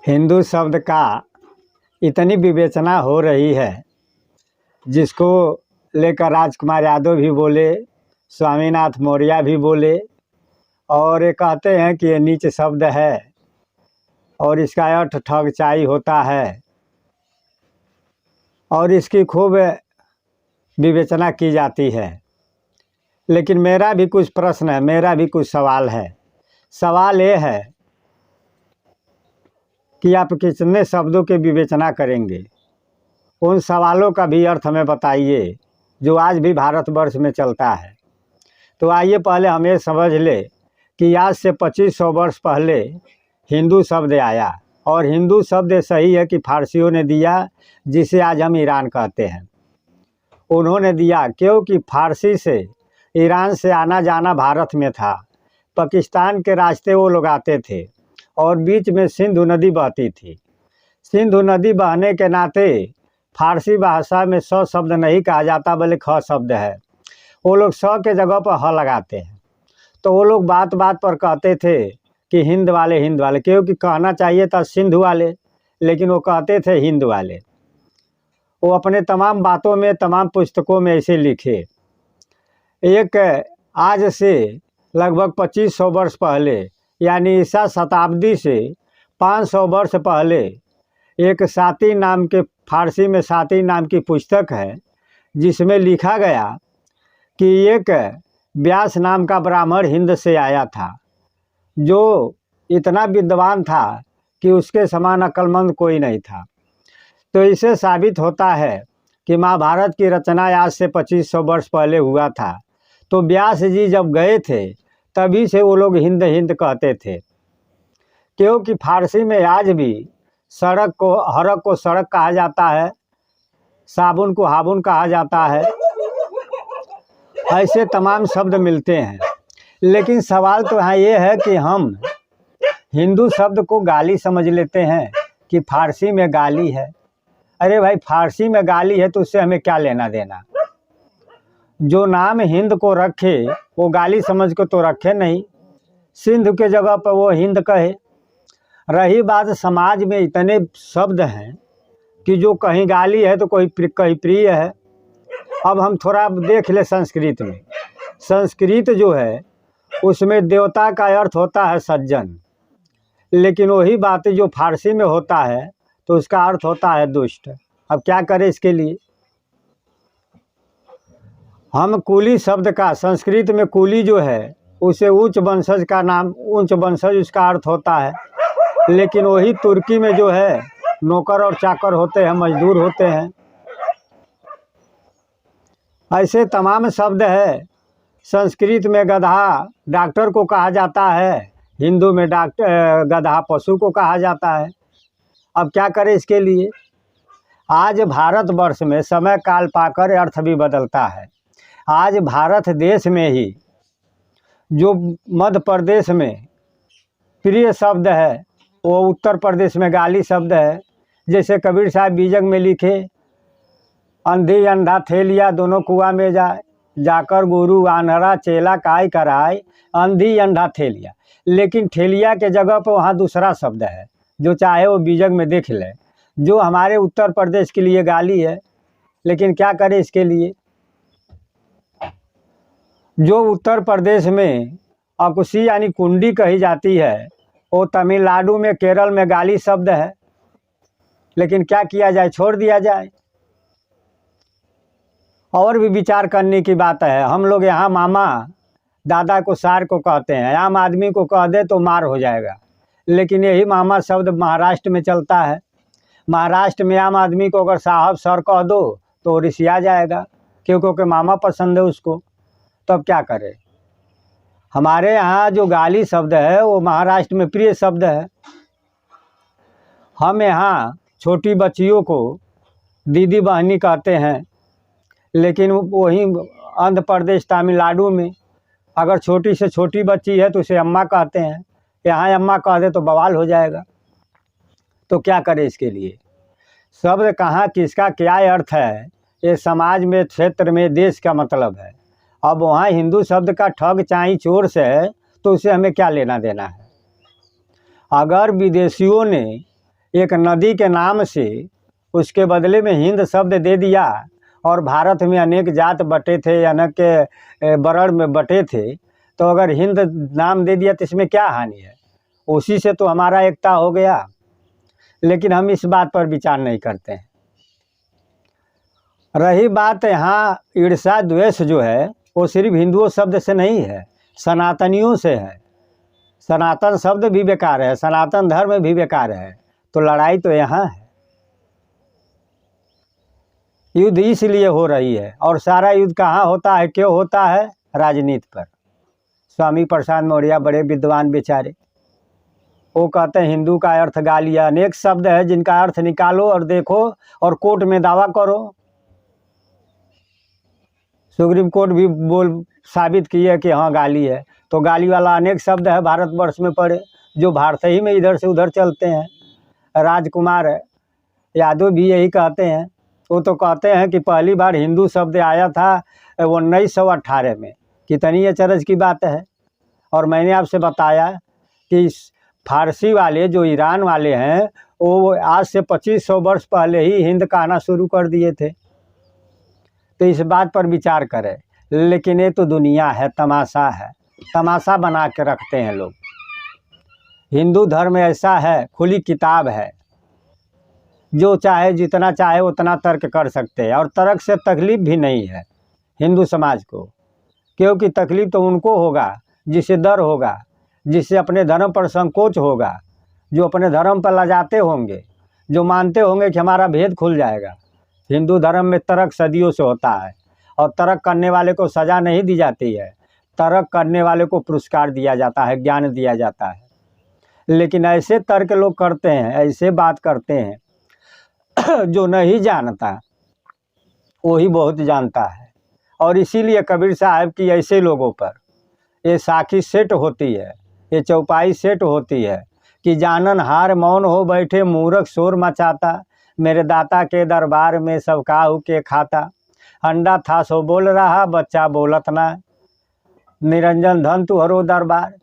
हिंदू शब्द का इतनी विवेचना हो रही है, जिसको लेकर राजकुमार यादव भी बोले, स्वामीनाथन मौर्य भी बोले और ये कहते हैं कि ये नीच शब्द है और इसका अर्थ ठगचाई होता है और इसकी खूब विवेचना की जाती है। लेकिन मेरा भी कुछ प्रश्न है, मेरा भी कुछ सवाल है। सवाल ये है कि आप कितने शब्दों की विवेचना करेंगे? उन सवालों का भी अर्थ हमें बताइए जो आज भी भारतवर्ष में चलता है। तो आइए पहले हम ये समझ ले कि आज से 2500 वर्ष पहले हिंदू शब्द आया और हिंदू शब्द सही है कि फारसियों ने दिया, जिसे आज हम ईरान कहते हैं। उन्होंने दिया क्योंकि फारसी से ईरान से आना जाना भारत में था। पाकिस्तान के रास्ते वो लोग आते थे और बीच में सिंधु नदी बहती थी। सिंधु नदी बहने के नाते फारसी भाषा में स शब्द नहीं कहा जाता बल्कि ख शब्द है। वो लोग स के जगह पर ह लगाते हैं। तो वो लोग बात बात पर कहते थे कि हिंद वाले, क्योंकि कहना चाहिए था सिंधु वाले, लेकिन वो कहते थे हिंद वाले। वो अपने तमाम बातों में, तमाम पुस्तकों में ऐसे लिखे। एक आज से लगभग 2500 वर्ष पहले, यानी ईसा शताब्दी से 500 वर्ष पहले, एक साती नाम के, फारसी में साती नाम की पुस्तक है, जिसमें लिखा गया कि एक व्यास नाम का ब्राह्मण हिंद से आया था, जो इतना विद्वान था कि उसके समान अक्लमंद कोई नहीं था। तो इससे साबित होता है कि महाभारत की रचना आज से 2500 वर्ष पहले हुआ था। तो व्यास जी जब गए थे तभी से वो लोग हिंद हिंद कहते थे, क्योंकि फारसी में आज भी सड़क को, हरक को सड़क कहा जाता है, साबुन को हाबुन कहा जाता है, ऐसे तमाम शब्द मिलते हैं। लेकिन सवाल तो यहाँ ये है कि हम हिंदू शब्द को गाली समझ लेते हैं कि फारसी में गाली है। अरे भाई, फारसी में गाली है तो उससे हमें क्या लेना देना? जो नाम हिंद को रखे वो गाली समझ को तो रखे नहीं, सिंधु के जगह पर वो हिंद कहे। रही बात, समाज में इतने शब्द हैं कि जो कहीं गाली है तो कहीं प्रिय है। अब हम थोड़ा देख ले संस्कृत में। संस्कृत जो है उसमें देवता का अर्थ होता है सज्जन, लेकिन वही बात जो फारसी में होता है तो उसका अर्थ होता है दुष्ट। अब क्या करें इसके लिए? हम कुली शब्द का, संस्कृत में कुली जो है उसे उच्च वंशज का नाम, उच्च वंशज उसका अर्थ होता है। लेकिन वही तुर्की में जो है नौकर और चाकर होते हैं, मजदूर होते हैं। ऐसे तमाम शब्द है। संस्कृत में गधा डॉक्टर को कहा जाता है, हिंदू में गधा पशु को कहा जाता है। अब क्या करें इसके लिए? आज भारतवर्ष में समय काल पाकर अर्थ भी बदलता है। आज भारत देश में ही जो मध्य प्रदेश में प्रिय शब्द है वो उत्तर प्रदेश में गाली शब्द है। जैसे कबीर साहब बीजक में लिखे, अंधी अंधा थेलिया दोनों कुआं में जाए, जाकर गुरु आन्हरा चेला काय कराए, अंधी अंधा थेलिया। लेकिन ठेलिया के जगह पर वहाँ दूसरा शब्द है, जो चाहे वो बीजक में देख ले, जो हमारे उत्तर प्रदेश के लिए गाली है। लेकिन क्या करें इसके लिए? जो उत्तर प्रदेश में अकुशी यानी कुंडी कही जाती है, वो तमिलनाडु में, केरल में गाली शब्द है। लेकिन क्या किया जाए? छोड़ दिया जाए? और भी विचार करने की बात है। हम लोग यहाँ मामा दादा को सार को कहते हैं, आम आदमी को कह दे तो मार हो जाएगा। लेकिन यही मामा शब्द महाराष्ट्र में चलता है। महाराष्ट्र में आम आदमी को अगर साहब सर कह दो तो रिसिया जाएगा, क्योंकि मामा पसंद है उसको। तब क्या करें? हमारे यहाँ जो गाली शब्द है वो महाराष्ट्र में प्रिय शब्द है। हम यहाँ छोटी बच्चियों को दीदी बहनी कहते हैं, लेकिन वहीं आंध्र प्रदेश, तमिलनाडु में अगर छोटी से छोटी बच्ची है तो उसे अम्मा कहते हैं। यहाँ अम्मा कह दे तो बवाल हो जाएगा। तो क्या करें इसके लिए? शब्द कहाँ किसका क्या अर्थ है, ये समाज में, क्षेत्र में, देश का मतलब है। अब वहाँ हिंदू शब्द का ठग चाई चोर से है तो उसे हमें क्या लेना देना है? अगर विदेशियों ने एक नदी के नाम से उसके बदले में हिंद शब्द दे दिया, और भारत में अनेक जात बटे थे, अनेक वर्ण में बटे थे, तो अगर हिंद नाम दे दिया तो इसमें क्या हानि है? उसी से तो हमारा एकता हो गया। लेकिन हम इस बात पर विचार नहीं करते हैं। रही बात यहाँ ईर्ष्या द्वेष जो है, वो सिर्फ हिंदुओं शब्द से नहीं है, सनातनियों से है। सनातन शब्द भी बेकार है, सनातन धर्म भी बेकार है। तो लड़ाई तो यहाँ है। युद्ध इसलिए हो रही है, और सारा युद्ध कहाँ होता है, क्यों होता है? राजनीति पर। स्वामी प्रसाद मौर्य बड़े विद्वान बेचारे, वो कहते हैं हिंदू का अर्थ गालिया। अनेक शब्द है जिनका अर्थ निकालो और देखो और कोर्ट में दावा करो। सुप्रीम कोर्ट भी साबित किए कि हाँ गाली है। तो गाली वाला अनेक शब्द है भारतवर्ष में पड़े, जो भारत ही में इधर से उधर चलते हैं। राजकुमार यादव भी यही कहते हैं। वो तो कहते हैं कि पहली बार हिंदू शब्द आया था 1918 में। कितनी अचरज की बात है। और मैंने आपसे बताया कि फारसी वाले जो ईरान वाले हैं, वो आज से 2500 वर्ष पहले ही हिंद कहना शुरू कर दिए थे। तो इस बात पर विचार करें। लेकिन ये तो दुनिया है, तमाशा है, तमाशा बना के रखते हैं लोग। हिंदू धर्म ऐसा है, खुली किताब है, जो चाहे जितना चाहे उतना तर्क कर सकते हैं, और तर्क से तकलीफ भी नहीं है हिंदू समाज को। क्योंकि तकलीफ तो उनको होगा जिसे डर होगा, जिससे अपने धर्म पर संकोच होगा, जो अपने धर्म पर लजाते होंगे, जो मानते होंगे कि हमारा भेद खुल जाएगा। हिंदू धर्म में तर्क सदियों से होता है, और तर्क करने वाले को सज़ा नहीं दी जाती है, तर्क करने वाले को पुरस्कार दिया जाता है, ज्ञान दिया जाता है। लेकिन ऐसे तर्क लोग करते हैं, ऐसे बात करते हैं, जो नहीं जानता वही बहुत जानता है। और इसीलिए कबीर साहब की ऐसे लोगों पर ये साखी सेट होती है, ये चौपाई सेट होती है कि जानन हार मौन हो बैठे, मूर्ख शोर मचाता, मेरे दाता के दरबार में सब काहू के खाता। अंडा था सो बोल रहा, बच्चा बोलत ना, निरंजन धन तुहरो दरबार।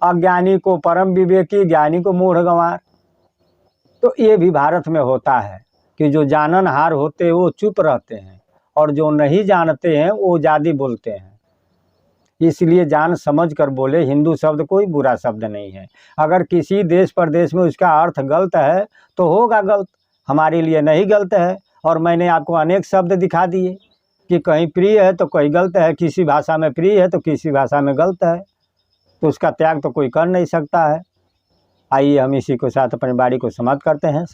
अज्ञानी को परम विवेकी, ज्ञानी को मूढ़ गंवार। तो ये भी भारत में होता है कि जो जाननहार होते हैं वो चुप रहते हैं, और जो नहीं जानते हैं वो ज़्यादा बोलते हैं। इसलिए जान समझ कर बोले। हिंदू शब्द कोई बुरा शब्द नहीं है। अगर किसी देश प्रदेश में उसका अर्थ गलत है तो होगा गलत, हमारे लिए नहीं गलत है। और मैंने आपको अनेक शब्द दिखा दिए कि कहीं प्रिय है तो कहीं गलत है, किसी भाषा में प्रिय है तो किसी भाषा में गलत है। तो उसका त्याग तो कोई कर नहीं सकता है। आइए हम इसी के साथ अपनी बारी को समाप्त करते हैं।